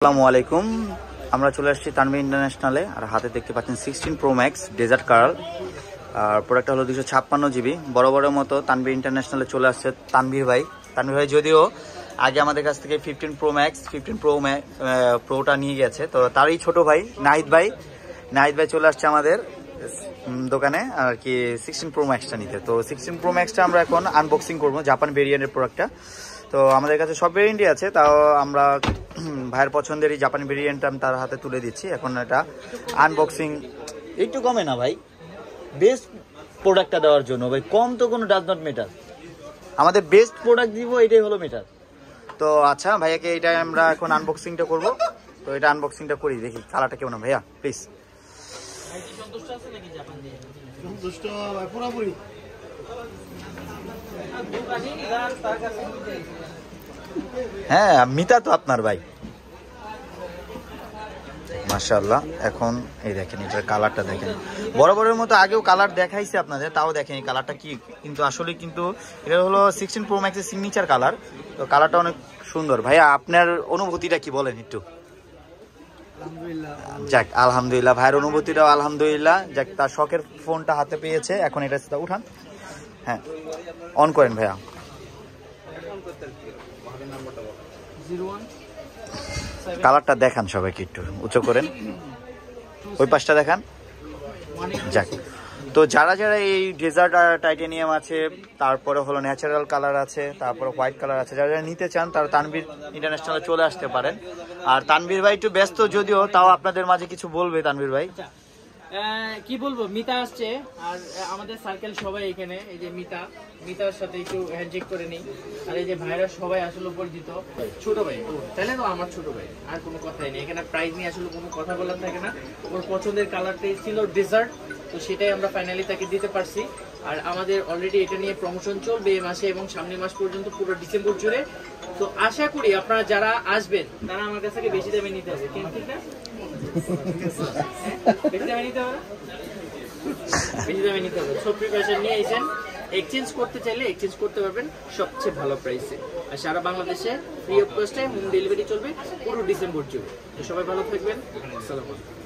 আসসালামু আলাইকুম। আমরা চলে আসছি তানভীর ইন্টারন্যাশনালে। আর হাতে দেখতে পাচ্ছেন 16 Pro Max ডেজার্ট কালার। আর প্রোডাক্টটা হলো 256 জিবি। বড় বড় মতো তানভীর ইন্টারন্যাশনালে চলে আসছে তানভীর ভাই। যদিও আগে আমাদের কাছ থেকে 15 Pro Max 15 Proটা নিয়ে গেছে, তো তারই ছোট ভাই নাহিদ ভাই চলে আসছে আমাদের দোকানে আর কি 16 Pro Maxটা নিতে। তো 16 Pro Maxটা আমরা এখন আনবক্সিং করবো, জাপান ভেরিয়েন্টের প্রোডাক্টটা। তো আমাদের কাছে সব ভেরিয়েন্টই আছে, তাও আমরা ভাইয়ের পছন্দেরই জাপানি ভেরিয়েন্ট আমি তার হাতে তুলে দিচ্ছি। এখন এটা আনবক্সিং একটু কমে না ভাই, বেস্ট প্রোডাক্টটা দেওয়ার জন্য ভাই, কম তো কোনো ডাজ নট ম্যাটার, আমাদের বেস্ট প্রোডাক্ট দিব, এটাই হলো ম্যাটার। তো আচ্ছা ভাইয়াকে এটা আমরা এখন আনবক্সিংটা করব। তো এটা আনবক্সিংটা করি, দেখি কালারটা কেমন ভাইয়া প্লিজ। হ্যাঁ মিতা তো আপনার ভাই, মাশাআল্লাহ। এখন এই দেখেন এটার কালারটা দেখেন, বড়ের মতো আগেও কালার দেখাইছে আপনাদের, তাও দেখেন এই কালারটা কি, কিন্তু আসলে কিন্তু এটা হলো 16 Pro Max এর সিগনেচার কালার। তো কালারটা অনেক সুন্দর। ভাইয়া আপনার অনুভূতিটা কি বলেন একটু। যাক আলহামদুলিল্লাহ, ভাইয়ের অনুভূতিটাও আলহামদুলিল্লাহ। যাক তার শখের ফোনটা হাতে পেয়েছে, এখন এটা উঠান, হ্যাঁ অন করেন ভাইয়া। কালারটা দেখান সবাইকে, একটু উঁচু করেন, ওই পাশটা দেখান। যাক, তো যারা এই ডেজার্ট আর টাইটেনিয়াম আছে, তারপরে হলো ন্যাচারাল কালার আছে, তারপরে হোয়াইট কালার আছে, যারা নিতে চান তারা তানভীর ইন্টারন্যাশনালে চলে আসতে পারেন। আর তানভীর ভাই একটু ব্যস্ত যদিও, তাও আপনাদের মাঝে কিছু বলবে তানভীর ভাই। কি বলবো, মিতা আসছে আর আমাদের সার্কেল সবাই এখানে, এই যে মিতার সাথে একটু হ্যান্ডশেক করে নিই। আর এই যে ভাইরা সবাই আসলে পরিচিত, ছোট ভাই তাহলে তো আমার ছোট ভাই, আর কোনো কথাই নেই। এখানে প্রাইস নিয়ে আসলে কোনো কথা বলার থাকে না। ওর পছন্দের কালারটাই ছিল ডেজার্ট, তো সেটাই আমরা ফাইনালি তাকে দিতে পারছি। আর আমাদের অলরেডি এটা নিয়ে প্রমোশন চলবে এই মাসে এবং সামনের মাস পর্যন্ত, পুরো ডিসেম্বর জুড়ে। তো আশা করি আপনারা যারা আসবেন তারা আমার কাছ থেকে বেশি দামে নিতে হবে, ঠিক না? বেশি দামে নিতে হবে, সব প্রিপারেশন নিয়ে এসেছেন। এক্সচেঞ্জ করতে চাইলে এক্সচেঞ্জ করতে পারবেন সবচেয়ে ভালো প্রাইসে। আর সারা বাংলাদেশে ফ্রি অফ কস্টে হোম ডেলিভারি চলবে পুরো ডিসেম্বর জুড়ে। তো সবাই ভালো থাকবেন, আসসালামু আলাইকুম।